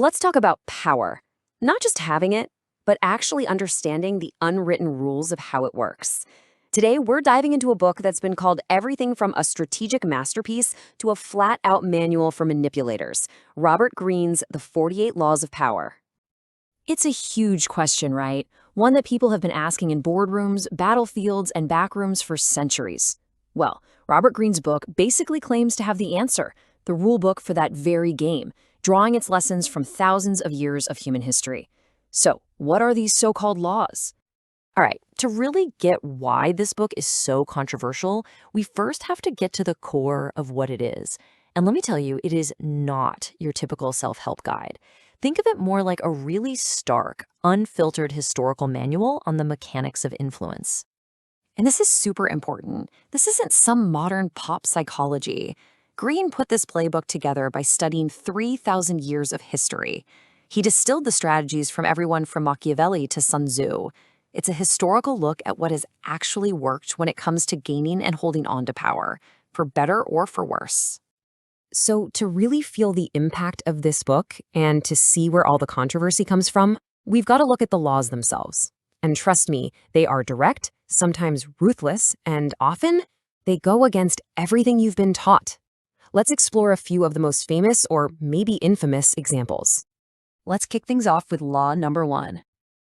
Let's talk about power. Not just having it, but actually understanding the unwritten rules of how it works. Today, we're diving into a book that's been called everything from a strategic masterpiece to a flat-out manual for manipulators, Robert Greene's The 48 Laws of Power. It's a huge question, right? One that people have been asking in boardrooms, battlefields, and backrooms for centuries. Well, Robert Greene's book basically claims to have the answer, the rule book for that very game, drawing its lessons from thousands of years of human history. So, what are these so-called laws? All right, to really get why this book is so controversial, we first have to get to the core of what it is. And let me tell you, it is not your typical self-help guide. Think of it more like a really stark, unfiltered historical manual on the mechanics of influence. And this is super important. This isn't some modern pop psychology. Greene put this playbook together by studying 3,000 years of history. He distilled the strategies from everyone from Machiavelli to Sun Tzu. It's a historical look at what has actually worked when it comes to gaining and holding on to power, for better or for worse. So to really feel the impact of this book and to see where all the controversy comes from, we've got to look at the laws themselves. And trust me, they are direct, sometimes ruthless, and often they go against everything you've been taught. Let's explore a few of the most famous or maybe infamous examples. Let's kick things off with law number 1.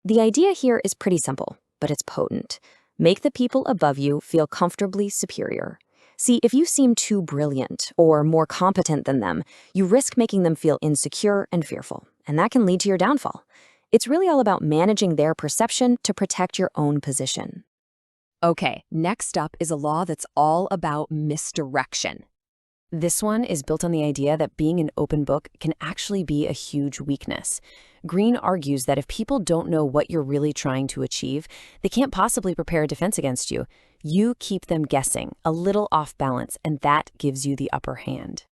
The idea here is pretty simple, but it's potent. Make the people above you feel comfortably superior. See, if you seem too brilliant or more competent than them, you risk making them feel insecure and fearful, and that can lead to your downfall. It's really all about managing their perception to protect your own position. Okay, next up is a law that's all about misdirection. This one is built on the idea that being an open book can actually be a huge weakness. Greene argues that if people don't know what you're really trying to achieve, they can't possibly prepare a defense against you. You keep them guessing, a little off balance, and that gives you the upper hand.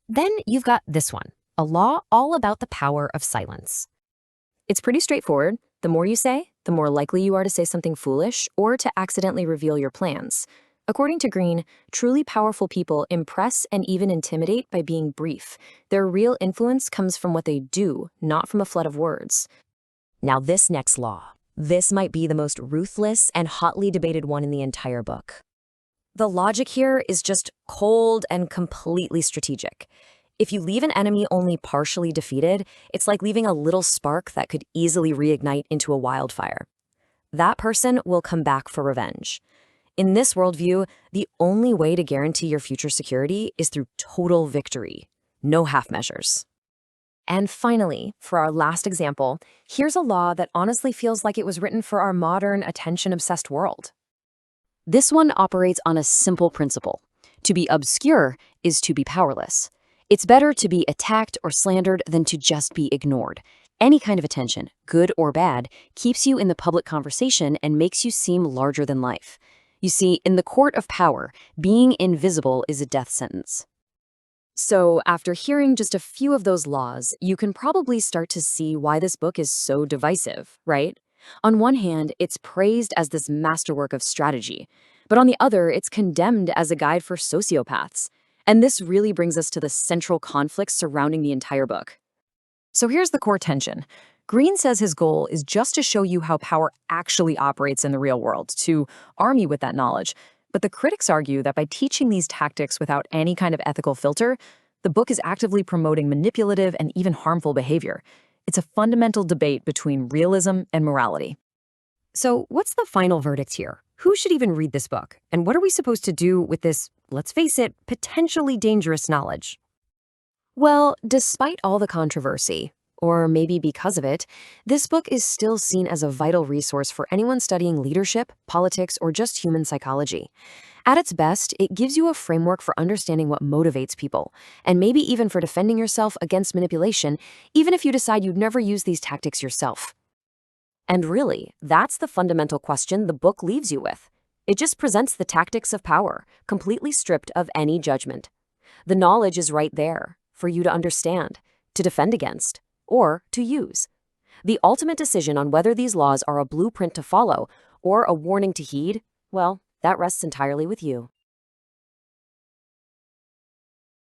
Then you've got this one, a law all about the power of silence. It's pretty straightforward. The more you say, the more likely you are to say something foolish or to accidentally reveal your plans. According to Greene, truly powerful people impress and even intimidate by being brief. Their real influence comes from what they do, not from a flood of words. Now this next law. This might be the most ruthless and hotly debated one in the entire book. The logic here is just cold and completely strategic. If you leave an enemy only partially defeated, it's like leaving a little spark that could easily reignite into a wildfire. That person will come back for revenge. In this worldview, the only way to guarantee your future security is through total victory. No half measures. And finally, for our last example, here's a law that honestly feels like it was written for our modern, attention-obsessed world. This one operates on a simple principle. To be obscure is to be powerless. It's better to be attacked or slandered than to just be ignored. Any kind of attention, good or bad, keeps you in the public conversation and makes you seem larger than life. You see, in the court of power, being invisible is a death sentence. So, after hearing just a few of those laws, you can probably start to see why this book is so divisive, right? On one hand, it's praised as this masterwork of strategy, but on the other, it's condemned as a guide for sociopaths. And this really brings us to the central conflict surrounding the entire book. So here's the core tension. Greene says his goal is just to show you how power actually operates in the real world, to arm you with that knowledge. But the critics argue that by teaching these tactics without any kind of ethical filter, the book is actively promoting manipulative and even harmful behavior. It's a fundamental debate between realism and morality. So what's the final verdict here? Who should even read this book? And what are we supposed to do with this, let's face it, potentially dangerous knowledge? Well, despite all the controversy, or maybe because of it, this book is still seen as a vital resource for anyone studying leadership, politics, or just human psychology. At its best, it gives you a framework for understanding what motivates people, and maybe even for defending yourself against manipulation, even if you decide you'd never use these tactics yourself. And really, that's the fundamental question the book leaves you with. It just presents the tactics of power, completely stripped of any judgment. The knowledge is right there, for you to understand, to defend against, or to use. The ultimate decision on whether these laws are a blueprint to follow or a warning to heed, well, that rests entirely with you.